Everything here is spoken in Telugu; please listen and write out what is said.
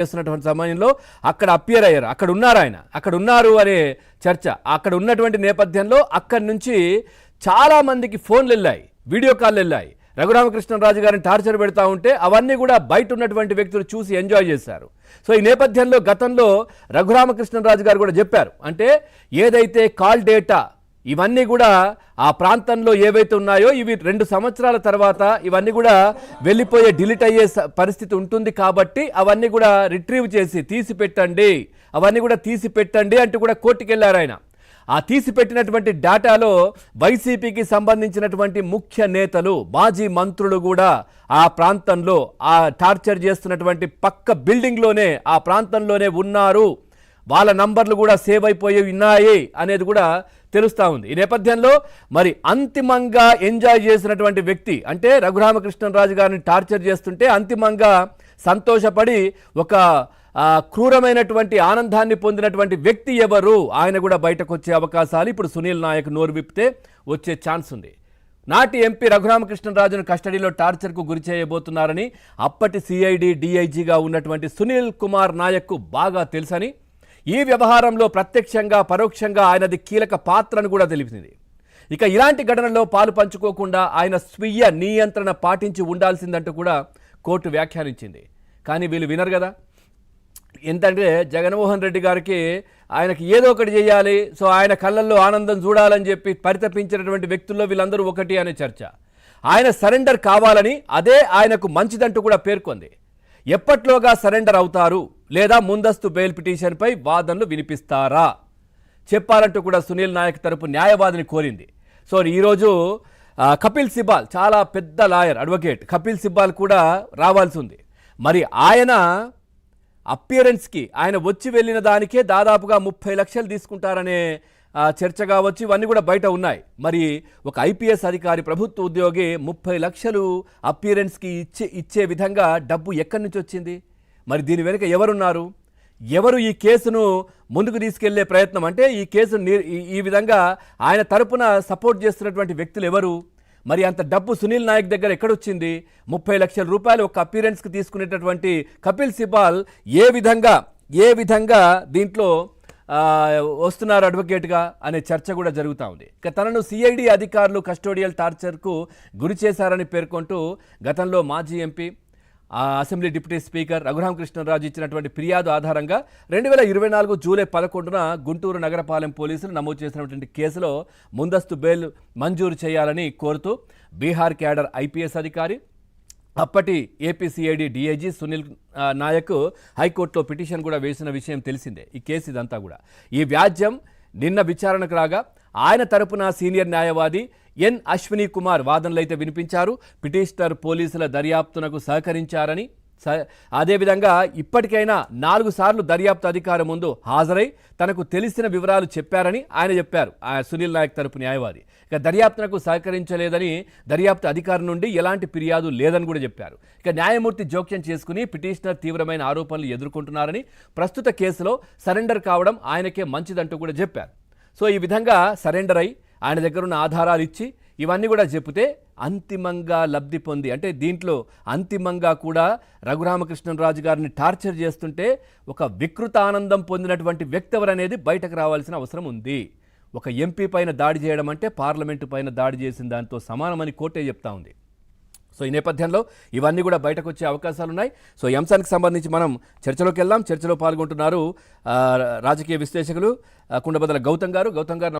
చేస్తున్నటువంటి సమయంలో అక్కడ అపియర్ అయ్యారు, అక్కడ ఉన్నారు, ఆయన అక్కడ ఉన్నారు అనే చర్చ అక్కడ ఉన్నటువంటి నేపథ్యంలో అక్కడి నుంచి చాలా మందికి ఫోన్లు వెళ్ళాయి, వీడియో కాల్ వెళ్ళాయి. రఘురామకృష్ణరాజు గారిని టార్చర్ పెడతా ఉంటే అవన్నీ కూడా బయట ఉన్నటువంటి వ్యక్తులు చూసి ఎంజాయ్ చేశారు. సో ఈ నేపథ్యంలో గతంలో రఘురామకృష్ణరాజు గారు కూడా చెప్పారు, అంటే ఏదైతే కాల్ డేటా ఇవన్నీ కూడా ఆ ప్రాంతంలో ఏవైతే ఉన్నాయో ఇవి 2 సంవత్సరాల తర్వాత ఇవన్నీ కూడా వెళ్ళిపోయే డిలీట్ అయ్యే పరిస్థితి ఉంటుంది, కాబట్టి అవన్నీ కూడా రిట్రీవ్ చేసి తీసి పెట్టండి, అవన్నీ కూడా తీసి పెట్టండి అంటూ కూడా కోర్టుకు వెళ్ళారు ఆయన. ఆ తీసి పెట్టినటువంటి డేటాలో వైసీపీకి సంబంధించినటువంటి ముఖ్య నేతలు, మాజీ మంత్రులు కూడా ఆ ప్రాంతంలో ఆ టార్చర్ చేస్తున్నటువంటి పక్క బిల్డింగ్లోనే ఆ ప్రాంతంలోనే ఉన్నారు, వాళ్ళ నంబర్లు కూడా సేవ్ అయిపోయి ఉన్నాయి అనేది కూడా తెలుస్తూ ఉంది. ఈ నేపథ్యంలో మరి అంతిమంగా ఎంజాయ్ చేసినటువంటి వ్యక్తి అంటే రఘురామకృష్ణరాజు గారిని టార్చర్ చేస్తుంటే అంతిమంగా సంతోషపడి ఒక క్రూరమైనటువంటి ఆనందాన్ని పొందినటువంటి వ్యక్తి ఎవరు, ఆయన కూడా బయటకు వచ్చే అవకాశాలు ఇప్పుడు సునీల్ నాయక్ నోరు విప్పితే వచ్చే ఛాన్స్ ఉంది. నాటి ఎంపీ రఘురామకృష్ణరాజును కస్టడీలో టార్చర్కు గురి చేయబోతున్నారని అప్పటి సిఐడి డిఐజీగా ఉన్నటువంటి సునీల్ కుమార్ నాయక్కు బాగా తెలుసని, ఈ వ్యవహారంలో ప్రత్యక్షంగా పరోక్షంగా ఆయనది కీలక పాత్రను కూడా తెలిపింది. ఇక ఇలాంటి ఘటనలో పాలు పంచుకోకుండా ఆయన స్వీయ నియంత్రణ పాటించి ఉండాల్సిందంటూ కూడా కోర్టు వ్యాఖ్యానించింది. కానీ వీళ్ళు వినరు కదా. ఎంతంటే జగన్మోహన్ రెడ్డి గారికి ఆయనకి ఏదో ఒకటి చేయాలి, సో ఆయన కళ్ళల్లో ఆనందం చూడాలని చెప్పి పరితపించినటువంటి వ్యక్తుల్లో వీళ్ళందరూ ఒకటి అనే చర్చ. ఆయన సరెండర్ కావాలని, అదే ఆయనకు మంచిదంటూ కూడా పేర్కొంది. ఎప్పట్లోగా సరెండర్ అవుతారు లేదా ముందస్తు బెయిల్ పిటిషన్పై వాదనలు వినిపిస్తారా చెప్పాలంటూ కూడా సునీల్ నాయక్ తరపు న్యాయవాదిని కోరింది. సో ఈరోజు కపిల్ సిబాల్, చాలా పెద్ద లాయర్, అడ్వకేట్ కపిల్ సిబాల్ కూడా రావాల్సి ఉంది. మరి ఆయన అపియరెన్స్కి ఆయన వచ్చి వెళ్ళిన దానికే దాదాపుగా 30 లక్షలు తీసుకుంటారనే చర్చ కావచ్చు, ఇవన్నీ కూడా బయట ఉన్నాయి. మరి ఒక ఐపీఎస్ అధికారి, ప్రభుత్వ ఉద్యోగి 30 లక్షలు అపియరెన్స్కి ఇచ్చే విధంగా డబ్బు ఎక్కడి నుంచి వచ్చింది? మరి దీని వెనుక ఎవరున్నారు? ఎవరు ఈ కేసును ముందుకు తీసుకెళ్లే ప్రయత్నం, అంటే ఈ కేసును ఈ విధంగా ఆయన తరపున సపోర్ట్ చేస్తున్నటువంటి వ్యక్తులు ఎవరు? మరి అంత డబ్బు సునీల్ నాయక్ దగ్గర ఎక్కడొచ్చింది? 30 లక్షల రూపాయలు ఒక అపియరెన్స్కి తీసుకునేటటువంటి కపిల్ సిబాల్ ఏ విధంగా దీంట్లో వస్తున్నారు అడ్వకేట్గా అనే చర్చ కూడా జరుగుతూ ఉంది. ఇక తనను సిఐడి అధికారులు కస్టోడియల్ టార్చర్కు గురి చేశారని పేర్కొంటూ గతంలో మాజీ MP, assembly deputy speaker Raghu Rama Krishna Raju ఇచ్చినటువంటి ఫిర్యాదు ఆధారంగా 2024 జూలై 11న గుంటూరు నగరపాలెం పోలీసులు నమోదు చేసినటువంటి కేసులో ముందస్తు బెయిల్ మంజూరు చేయాలని కోరుతూ బీహార్ క్యాడర్ ఐపీఎస్ అధికారి, అప్పటి ఏపీసీఐడి డిఐజీ సునీల్ నాయక్ హైకోర్టులో పిటిషన్ కూడా వేసిన విషయం తెలిసిందే. ఈ కేసు ఇదంతా కూడా ఈ వ్యాజ్యం నిన్న విచారణకు రాగా ఆయన తరపున సీనియర్ న్యాయవాది ఎన్ అశ్విని కుమార్ వాదనలు అయితే వినిపించారు. పిటిషనర్ పోలీసుల దర్యాప్తునకు సహకరించారని, అదేవిధంగా ఇప్పటికైనా 4 సార్లు దర్యాప్తు అధికారి ముందు హాజరై తనకు తెలిసిన వివరాలు చెప్పారని ఆయన చెప్పారు, సునీల్ నాయక్ తరపు న్యాయవాది. ఇక దర్యాప్తునకు సహకరించలేదని దర్యాప్తు అధికారి నుండి ఎలాంటి ఫిర్యాదు లేదని కూడా చెప్పారు. ఇక న్యాయమూర్తి జోక్యం చేసుకుని పిటిషనర్ తీవ్రమైన ఆరోపణలు ఎదుర్కొంటున్నారని, ప్రస్తుత కేసులో సరెండర్ కావడం ఆయనకే మంచిదంటూ కూడా చెప్పారు. సో ఈ విధంగా సరెండర్ అయి ఆయన దగ్గర ఉన్న ఆధారాలు ఇచ్చి ఇవన్నీ కూడా చెబితే అంతిమంగా లబ్ధి పొంది, అంటే దీంట్లో అంతిమంగా కూడా రఘురామకృష్ణరాజు గారిని టార్చర్ చేస్తుంటే ఒక వికృత ఆనందం పొందినటువంటి వ్యక్తి ఎవరనేది బయటకు రావాల్సిన అవసరం ఉంది. ఒక ఎంపీ పైన దాడి చేయడం అంటే పార్లమెంటు పైన దాడి చేసిన దాంతో సమానమని కోర్టే చెప్తా ఉంది. సో ఈ నేపథ్యంలో ఇవన్నీ కూడా బయటకు వచ్చే అవకాశాలు ఉన్నాయి. సో ఈ అంశానికి సంబంధించి మనం చర్చలోకి వెళ్దాం. చర్చలో పాల్గొంటున్నారు రాజకీయ విశ్లేషకులు కుండబద్దల గౌతమ్ గారు.